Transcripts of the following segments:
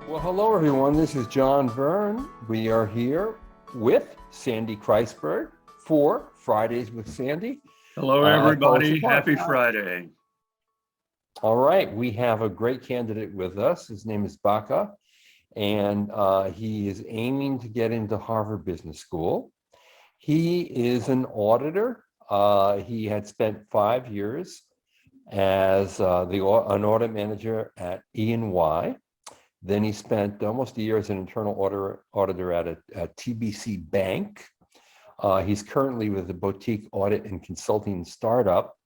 Well, hello, everyone. This is John Verne. We are here with Sandy Kreisberg for Fridays with Sandy. Hello, everybody. Happy Friday. All right. We have a great candidate with us. His name is Baka, and he is aiming to get into Harvard Business School. He is an auditor. He had spent 5 years as an audit manager at E&Y. Then he spent almost a year as an internal auditor at TBC Bank. He's currently with a boutique audit and consulting startup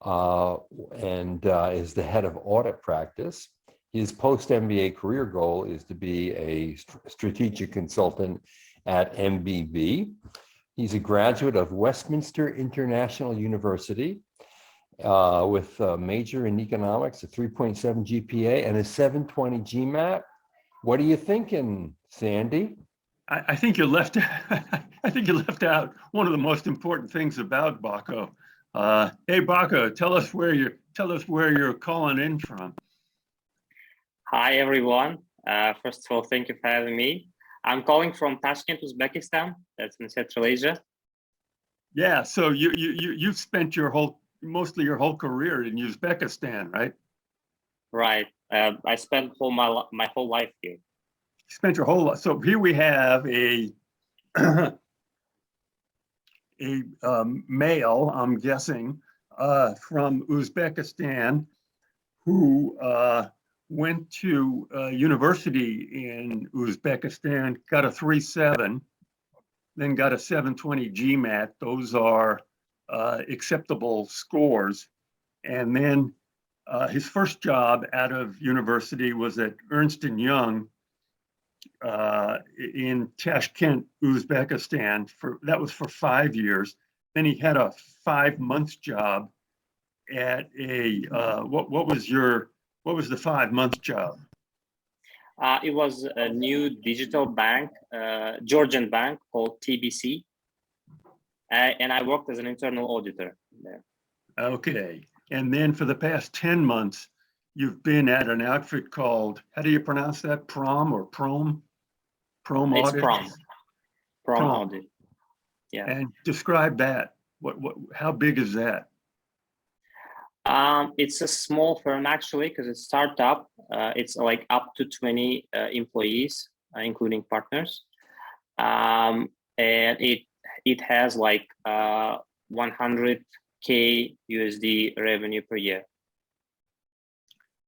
and is the head of audit practice. His post-MBA career goal is to be a strategic consultant at MBB. He's a graduate of Westminster International University with a major in economics, a 3.7 GPA, and a 720 GMAT. What are you thinking, Sandy? I think you left. I think you left out one of the most important things about Bako. Hey, Bako, tell us where you're calling in from. Hi, everyone. First of all, thank you for having me. I'm calling from Tashkent, Uzbekistan. That's in Central Asia. Yeah. So you've spent mostly your whole career in Uzbekistan, right? Right. I spent my whole life here. You spent your whole life. So here we have a male, I'm guessing, from Uzbekistan, who went to university in Uzbekistan, got a 3.7, then got a 720 GMAT. Those are acceptable scores. And then his first job out of university was at Ernst & Young in Tashkent, Uzbekistan. That was for 5 years. Then he had a 5-month job at a what was the 5-month job? It was a new digital bank, Georgian bank called TBC. And I worked as an internal auditor there. Okay. And then for the past 10 months, you've been at an outfit called, how do you pronounce that? Prom or Prom? Prom It's audit? Prom audit. Yeah. And describe that. How big is that? It's a small firm, actually, because it's a startup. It's like up to 20 employees, including partners. And it has like 100K USD revenue per year.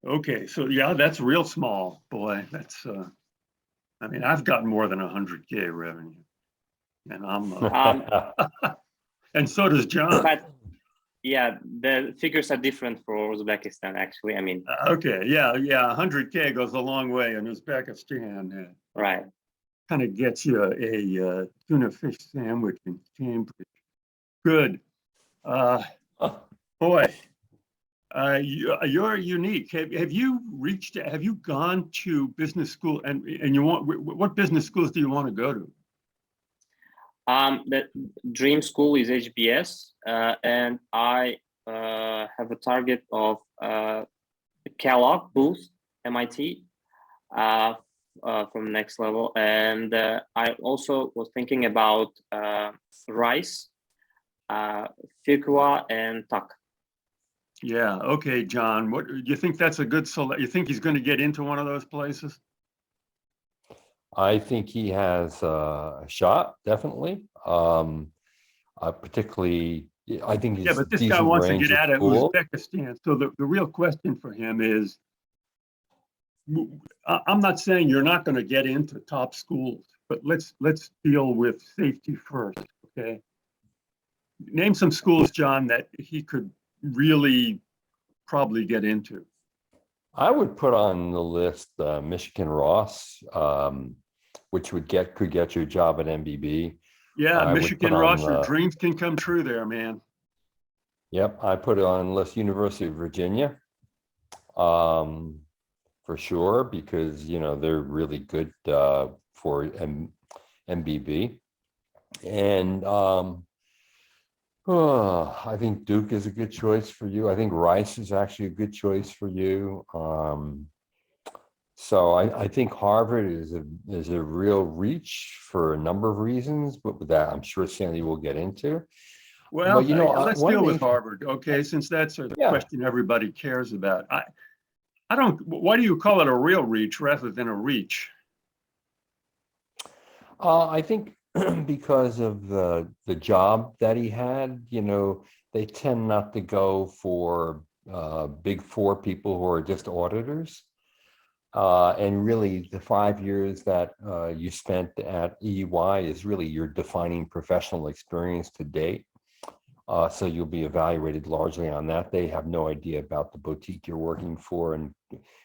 Okay, so yeah, that's real small, boy. That's I mean, I've got more than 100K revenue, and I'm and so does John. But yeah, the figures are different for Uzbekistan, actually. I mean, okay, yeah, 100K goes a long way in Uzbekistan. Right. Kind of gets you a tuna fish sandwich in Cambridge. Good. Boy, you're unique. Have you gone to business school and what business schools do you want to go to? The dream school is HBS, and I have a target of Kellogg, Booth, MIT. From next level, and I also was thinking about Rice, Fuqua, and Tuck. Yeah. Okay, John. What do you think? That's a good select. You think he's going to get into one of those places? I think he has a shot, definitely. Particularly, I think he's but this guy wants to get out of Uzbekistan. So the real question for him is, I'm not saying you're not going to get into top schools, but let's deal with safety first, okay? Name some schools, John, that he could really probably get into. I would put on the list Michigan Ross, which could get you a job at MBB. Yeah, Michigan Ross, your dreams can come true there, man. Yep, I put it on the list University of Virginia. For sure, because they're really good for MBB, and I think Duke is a good choice for you. I think Rice is actually a good choice for you. So I think Harvard is a real reach for a number of reasons, but with that, I'm sure Sandy will get into. Well, But you know, let's one deal with thing, Harvard, okay, since that's the yeah, question everybody cares about. I don't, why do you call it a real reach rather than a reach? I think because of the job that he had, you know, they tend not to go for big four people who are just auditors. And really, the 5 years that you spent at EY is really your defining professional experience to date. So you'll be evaluated largely on that. They have no idea about the boutique you're working for and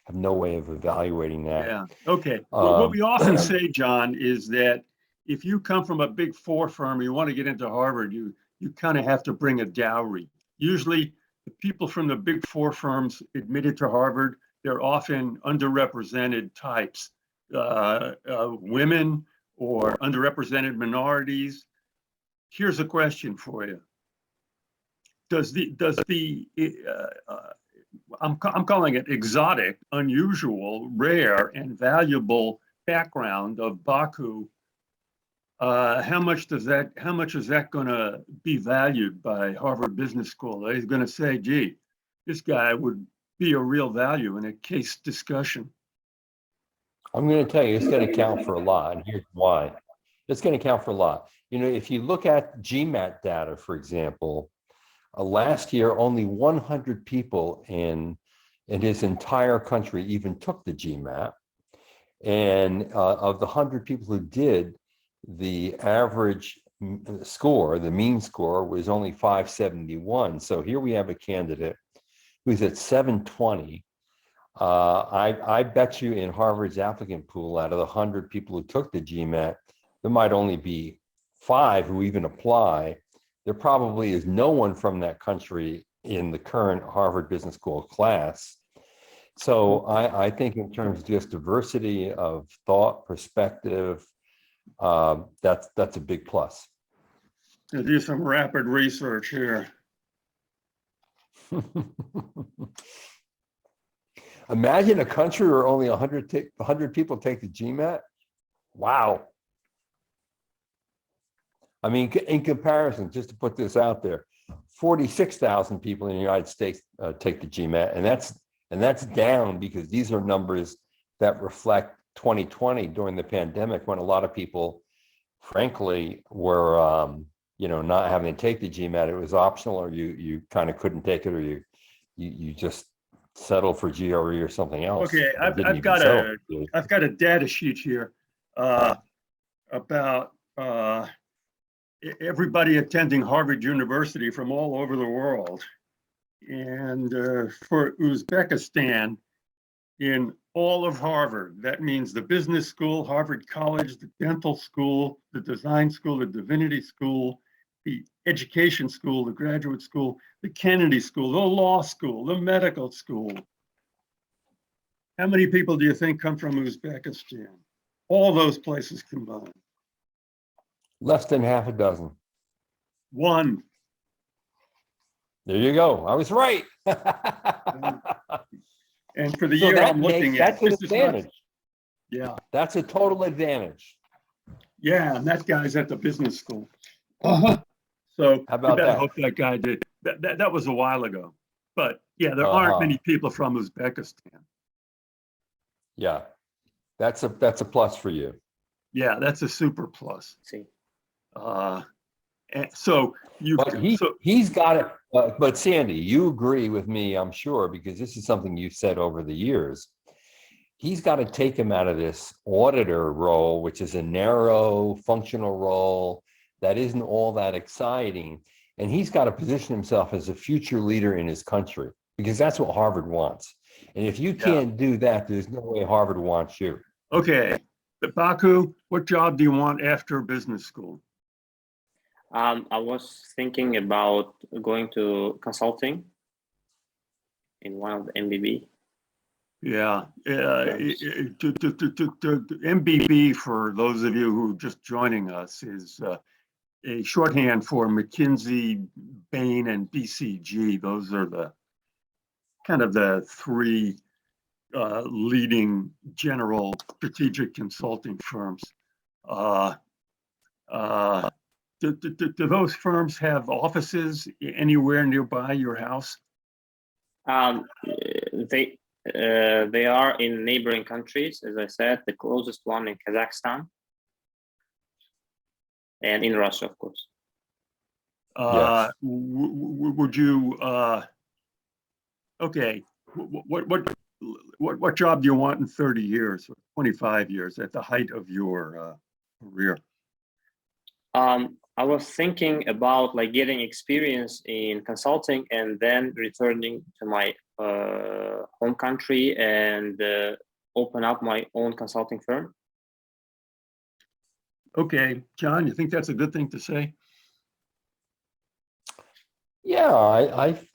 have no way of evaluating that. Yeah, okay. Well, what Um, we often say, John, is that if you come from a big four firm, you want to get into Harvard, you kind of have to bring a dowry. Usually, the people from the big four firms admitted to Harvard, they're often underrepresented types, women or underrepresented minorities. Here's a question for you. Does the I'm calling it exotic, unusual, rare, and valuable background of Baku, how much is that going to be valued by Harvard Business School? Are they going to say, gee, this guy would be a real value in a case discussion? I'm going to tell you, it's going to count for a lot, and here's why. It's going to count for a lot. You know, if you look at GMAT data, for example, last year only 100 people in his entire country even took the GMAT, and of the 100 people who did, the average score, the mean score, was only 571. So here we have a candidate who's at 720. I bet you in Harvard's applicant pool, out of the 100 people who took the GMAT, there might only be 5 who even apply. There probably is no one from that country in the current Harvard Business School class. So I think in terms of just diversity of thought, perspective, that's a big plus. To do some rapid research here. Imagine a country where only 100 people take the GMAT. Wow. I mean, in comparison, just to put this out there, 46,000 people in the United States take the GMAT, and that's down because these are numbers that reflect 2020 during the pandemic, when a lot of people, frankly, were not having to take the GMAT. It was optional, or you kind of couldn't take it, or you just settle for GRE or something else. Okay, I've got a data sheet here about everybody attending Harvard University from all over the world. And for Uzbekistan, in all of Harvard, that means the business school, Harvard College, the dental school, the design school, the divinity school, the education school, the graduate school, the Kennedy School, the law school, the medical school. How many people do you think come from Uzbekistan? All those places combined. Less than half a dozen. One. There you go. I was right. And for the So year I'm looking at, that's an advantage. Yeah. That's a total advantage. Yeah, and that guy's at the business school. So How about you better that? hope that guy did. That was a while ago. But yeah, there aren't many people from Uzbekistan. Yeah, that's a plus for you. Yeah, that's a super plus. See. And so he's got it. But Sandy, you agree with me, I'm sure, because this is something you've said over the years. He's got to take him out of this auditor role, which is a narrow functional role that isn't all that exciting. And he's got to position himself as a future leader in his country, because that's what Harvard wants. And if you can't do that, there's no way Harvard wants you. Okay, but Baku, what job do you want after business school? I was thinking about going to consulting in one of the MBB. Yeah, MBB, for those of you who are just joining us, is a shorthand for McKinsey, Bain, and BCG. Those are the kind of the three leading general strategic consulting firms. Uh, uh, do those firms have offices anywhere nearby your house? They are in neighboring countries, as I said, the closest one in Kazakhstan and in Russia, of course. Yes. Would you, okay, what job do you want in 30 years, or 25 years at the height of your career? I was thinking about like getting experience in consulting and then returning to my home country and open up my own consulting firm. Okay, John, you think that's a good thing to say? Yeah,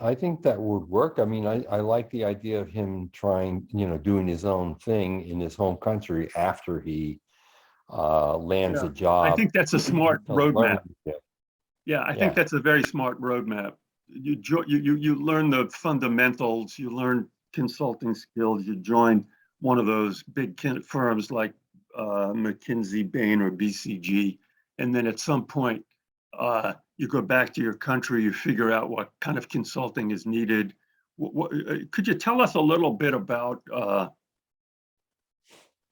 I think that would work. I mean, I like the idea of him trying, doing his own thing in his home country after he lands Yeah, a job. I think that's a smart to roadmap. learn. Yeah, I Yeah. think that's a very smart roadmap. You learn the fundamentals, you learn consulting skills, you join one of those big firms like McKinsey, Bain, or BCG, and then at some point you go back to your country, you figure out what kind of consulting is needed. Could you tell us a little bit about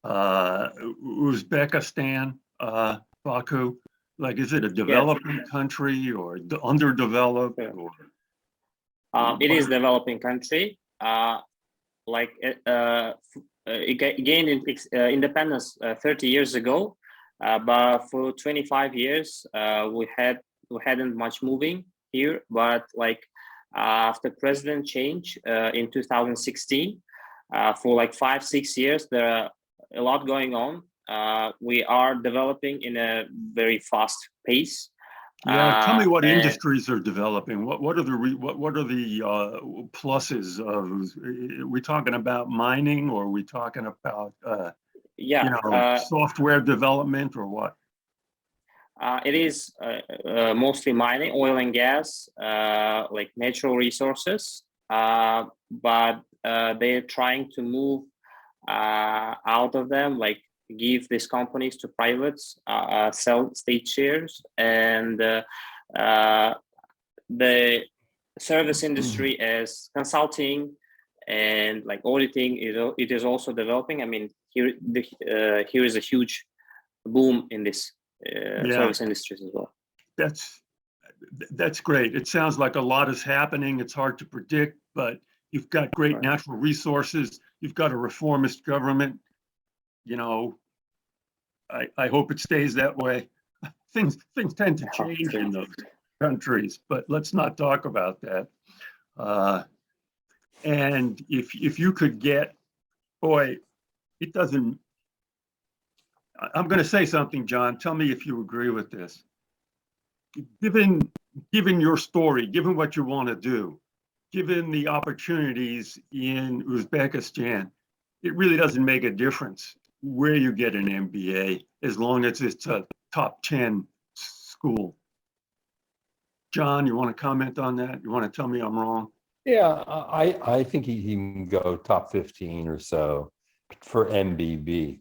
Uzbekistan, Baku? Like, is it a developing country or underdeveloped? Yeah. Or It is developing country. It gained independence 30 years ago, but for 25 years we hadn't much moving here. But like after president change in 2016, for like 5-6 years there are a lot going on. We are developing in a very fast pace. yeah, tell me what And industries are developing. What are the pluses of? Are we talking about mining, or are we talking about software development, or what? It is mostly mining, oil and gas, like natural resources, but they're trying to move out of them, like give these companies to privates, sell state shares, and the service industry as consulting and like auditing it is also developing. I mean, here is a huge boom in this service industries as well. That's great. It sounds like a lot is happening. It's hard to predict, but you've got great natural resources. You've got a reformist government. I hope it stays that way. Things tend to change in those countries, but let's not talk about that. And if you could get, boy, it doesn't. I'm going to say something, John. Tell me if you agree with this. Given your story, given what you want to do, given the opportunities in Uzbekistan, it really doesn't make a difference where you get an MBA as long as it's a top 10 school. John, you want to comment on that? You want to tell me I'm wrong? Yeah, I think he can go top 15 or so for MBB.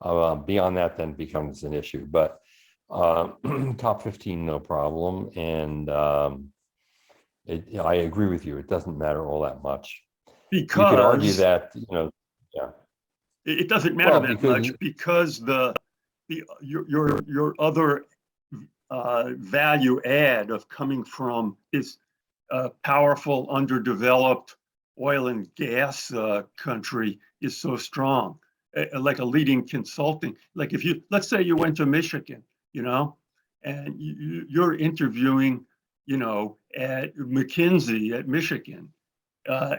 Beyond that, then becomes an issue. But top 15, no problem. And I agree with you. It doesn't matter all that much. Because you could argue that, yeah. It doesn't matter that much because your other value add of coming from this powerful, underdeveloped oil and gas country is so strong. Like a leading consulting, like let's say you went to Michigan, and you're interviewing, at McKinsey at Michigan,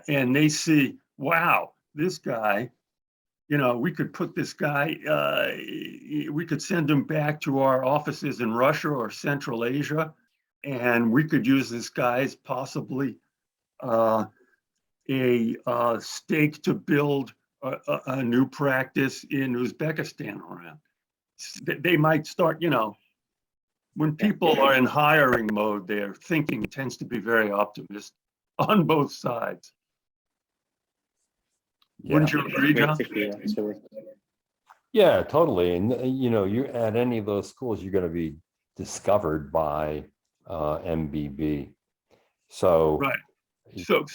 and they see, wow, this guy, we could put this guy, we could send him back to our offices in Russia or Central Asia, and we could use this guy as possibly a stake to build a new practice in Uzbekistan around. They might start, when people are in hiring mode, their thinking tends to be very optimistic on both sides. Wouldn't you agree, Great John? to hear. So, Yeah, totally. And you at any of those schools, you're going to be discovered by MBB. So, Right. So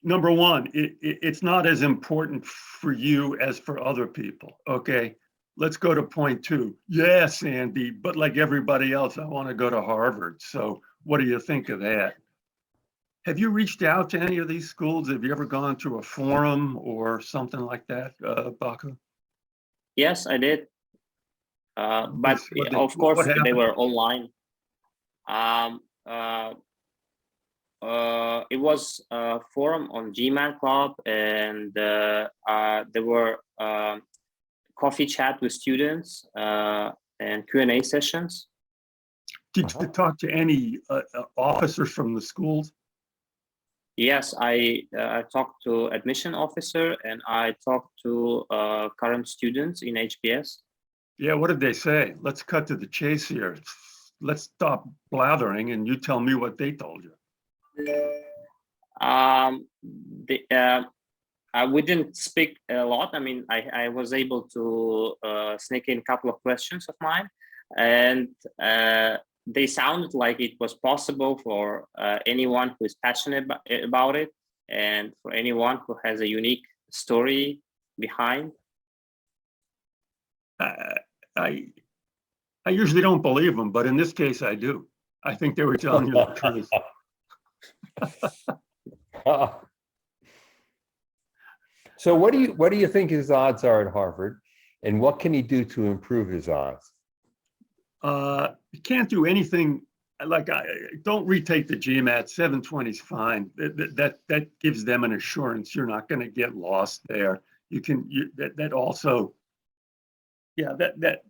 number one, it's not as important for you as for other people. Okay. Let's go to point two. Yeah, Sandy, but like everybody else, I want to go to Harvard. So what do you think of that? Have you reached out to any of these schools? Have you ever gone to a forum or something like that, Baku? yes, I did. But of What course, they happened? were online. It was a forum on GMAT Club, and there were coffee chat with students and Q&A sessions. Did you talk to any officers from the schools? Yes, I talked to admission officer, and I talked to current students in HBS. Yeah, what did they say? Let's cut to the chase here. Let's stop blathering and you tell me what they told you. We didn't speak a lot. I mean, I was able to sneak in a couple of questions of mine, and they sounded like it was possible for anyone who is passionate about it, and for anyone who has a unique story behind. I usually don't believe them, but in this case, I do. I think they were telling you the truth. So what do you think his odds are at Harvard, and what can he do to improve his odds? You can't do anything. Like, don't retake the GMAT. 720 is fine. That gives them an assurance you're not going to get lost there. That also, yeah, that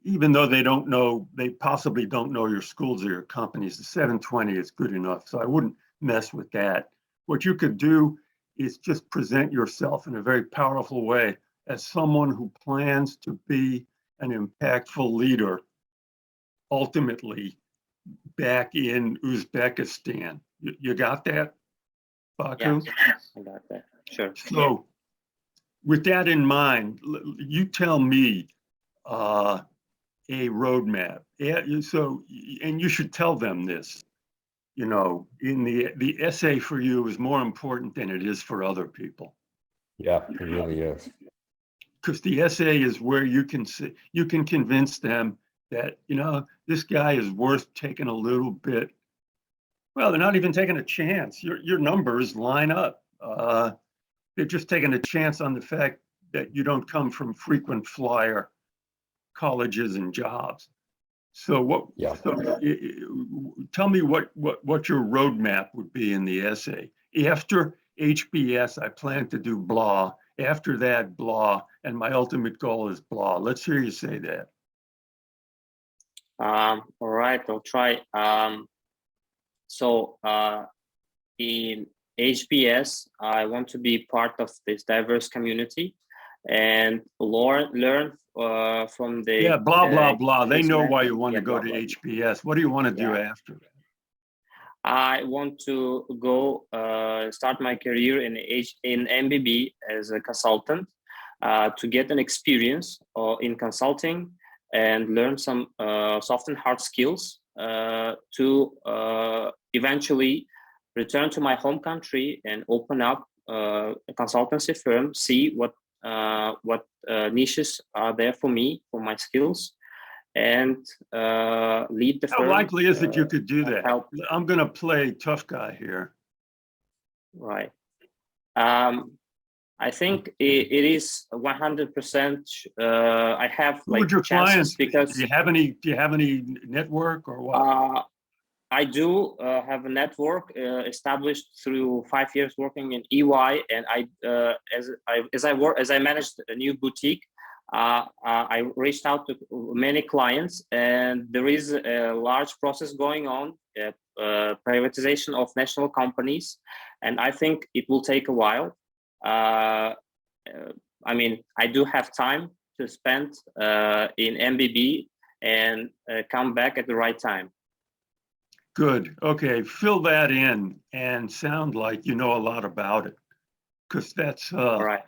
even though they don't know, they possibly don't know your schools or your companies, the 720 is good enough. So I wouldn't mess with that. What you could do is just present yourself in a very powerful way as someone who plans to be an impactful leader, ultimately back in Uzbekistan. You got that, Baku? Yeah, I got that. Sure. So with that in mind, you tell me a roadmap. Yeah, so, and you should tell them this, in the essay for you is more important than it is for other people. Yeah, it really is. Because the essay is where you can convince them that, this guy is worth taking a little bit. Well, they're not even taking a chance. Your numbers line up. They're just taking a chance on the fact that you don't come from frequent flyer colleges and jobs. So what? Yeah. So tell me what your roadmap would be in the essay. After HBS, I plan to do blah. After that, blah, and my ultimate goal is blah. Let's hear you say that. All right, I'll try. So in HBS, I want to be part of this diverse community and learn from the blah blah blah. They know why you want to go to blah, HBS. What do you want to do after that? I want to go start my career in MBB as a consultant to get an experience in consulting and learn some soft and hard skills to eventually return to my home country and open up a consultancy firm, see what niches are there for me, for my skills, and lead the firm. How likely is it you could do that? Help. I'm going to play tough guy here. Right. I think it is 100%. I have Who would your clients be? Because do you have any network or what? I do have a network established through 5 years working in EY, and as I managed a new boutique, I reached out to many clients, and there is a large process going on, privatization of national companies, and I think it will take a while. I mean, I do have time to spend in MBB and come back at the right time. Good. Okay, fill that in and sound like you know a lot about it, because All right.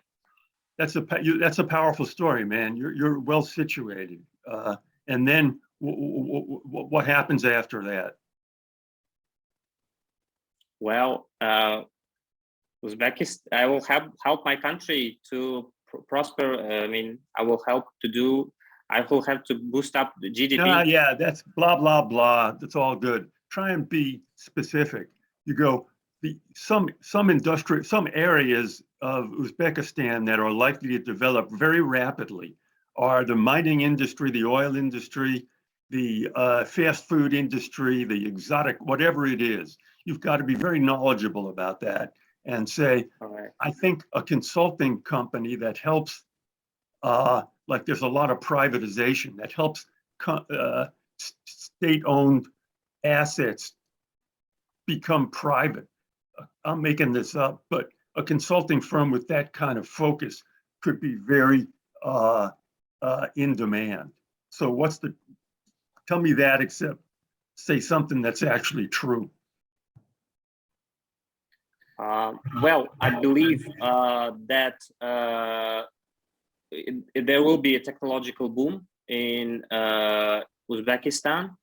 that's a powerful story, man. You're well situated. And then what happens after that? Well, Uzbekistan, I will help my country to prosper. I mean, I will have to boost up the GDP. Yeah, that's blah, blah, blah. That's all good. Try and be specific. You go, some areas of Uzbekistan that are likely to develop very rapidly are the mining industry, the oil industry, the fast food industry, the exotic, whatever it is. You've got to be very knowledgeable about that and say, All right. I think a consulting company that helps, like there's a lot of privatization that helps state-owned assets become private. I'm making this up, but a consulting firm with that kind of focus could be very in demand. So tell me that, except say something that's actually true. Well, I believe that there will be a technological boom in Uzbekistan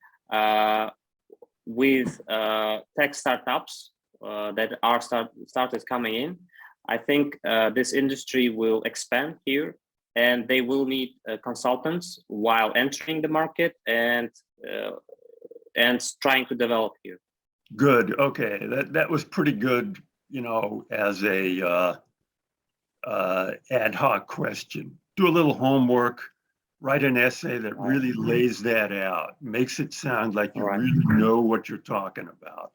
with tech startups that are started coming in. I think this industry will expand here, and they will need consultants while entering the market and trying to develop here. Good. Okay, that was pretty good. You know, as a ad hoc question. Do a little homework. Write an essay that really lays that out, makes it sound like you really know what you're talking about.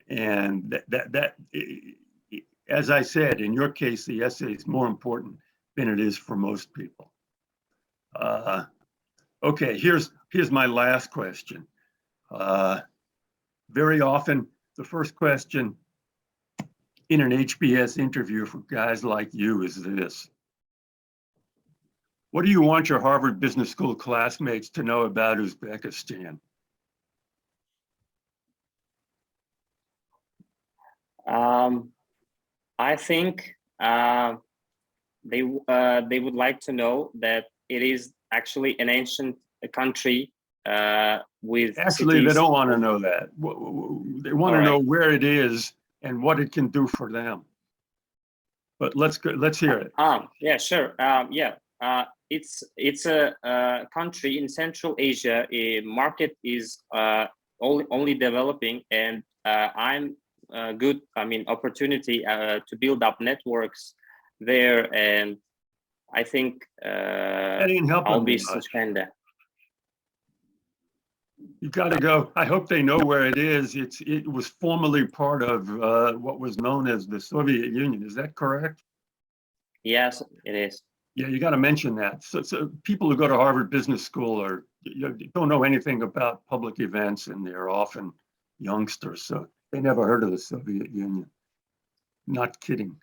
And that, as I said, in your case, the essay is more important than it is for most people. Okay, here's my last question. Very often, the first question in an HBS interview for guys like you is this: what do you want your Harvard Business School classmates to know about Uzbekistan? I think they would like to know that it is actually an ancient country with Actually, cities. they don't want to know that. They want to know where it is and what it can do for them. But let's hear it. Yeah, sure. It's a country in Central Asia. A market is only developing, and I'm good. I mean, opportunity to build up networks there, and I think I'll be suspended. You got to go. I hope they know where it is. It was formerly part of what was known as the Soviet Union. Is that correct? Yes, it is. Yeah, you got to mention that. So people who go to Harvard Business School don't know anything about public events, and they're often youngsters, so they never heard of the Soviet Union. Not kidding.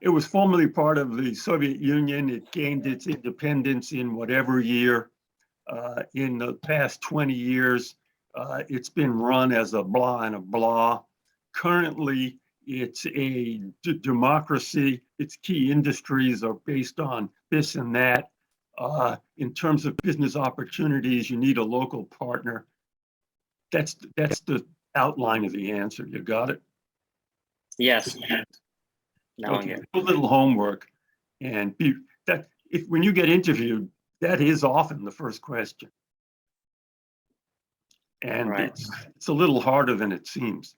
It was formerly part of the Soviet Union. It gained its independence in whatever year. In the past 20 years, it's been run as a blah and a blah. Currently, it's a democracy. Its key industries are based on this and that. In terms of business opportunities, you need a local partner. That's the outline of the answer. You got it? Yes. Now okay. A little homework, and when you get interviewed, that is often the first question. And it's a little harder than it seems.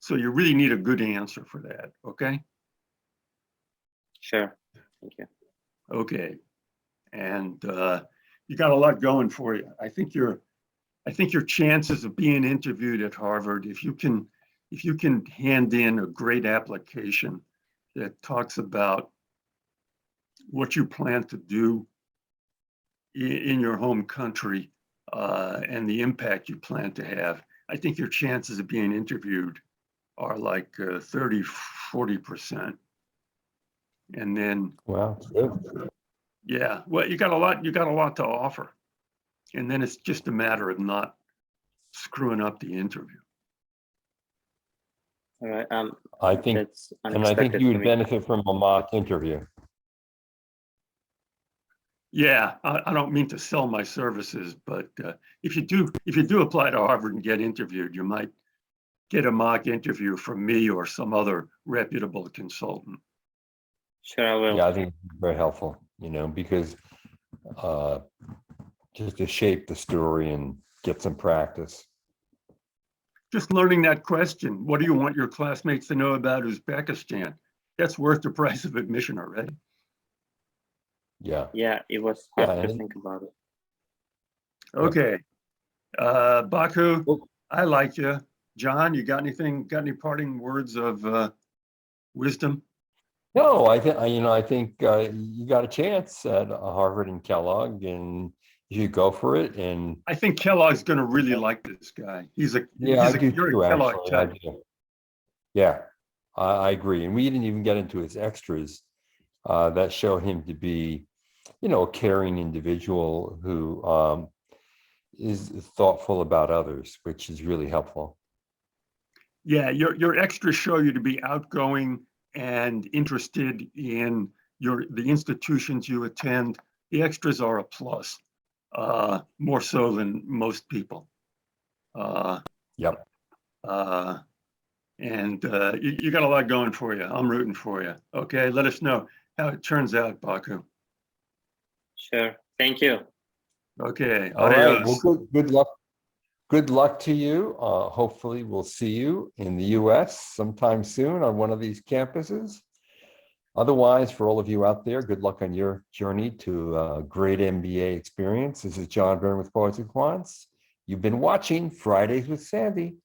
So you really need a good answer for that, okay? Sure, thank you. Okay, and you got a lot going for you. I think your chances of being interviewed at Harvard, if you can hand in a great application that talks about what you plan to do in your home country and the impact you plan to have, I think your chances of being interviewed are like 30–40%. And then wow, good. Yeah, well, you got a lot to offer, and then it's just a matter of not screwing up the interview. All right. I think, That's and I think unexpected you for would me. benefit from a mock interview. Yeah, I don't mean to sell my services, but if you do apply to Harvard and get interviewed, you might get a mock interview from me or some other reputable consultant. Sure, I will. Yeah, I think it's very helpful, because just to shape the story and get some practice. Just learning that question, what do you want your classmates to know about Uzbekistan? That's worth the price of admission already. Yeah. Yeah, it was hard Yeah, to and- think about it. Okay. Baku, Well- I like you. John, you got anything, got any parting words of wisdom? No, I think you got a chance at Harvard and Kellogg, and you should go for it. And I think Kellogg's going to really like this guy. yeah, I do you're too, a Kellogg actually. I type. do. Yeah, I agree. And we didn't even get into his extras that show him to be, a caring individual who is thoughtful about others, which is really helpful. Yeah, your extras show you to be outgoing and interested in the institutions you attend. The extras are a plus, more so than most people. Yep. And you got a lot going for you. I'm rooting for you. Okay, let us know how it turns out, Baku. Sure. Thank you. Okay, All right. adios. Well, good luck. Good luck to you. Hopefully we'll see you in the US sometime soon on one of these campuses. Otherwise, for all of you out there, good luck on your journey to a great MBA experience. This is John Byrne with Poets and Quants. You've been watching Fridays with Sandy.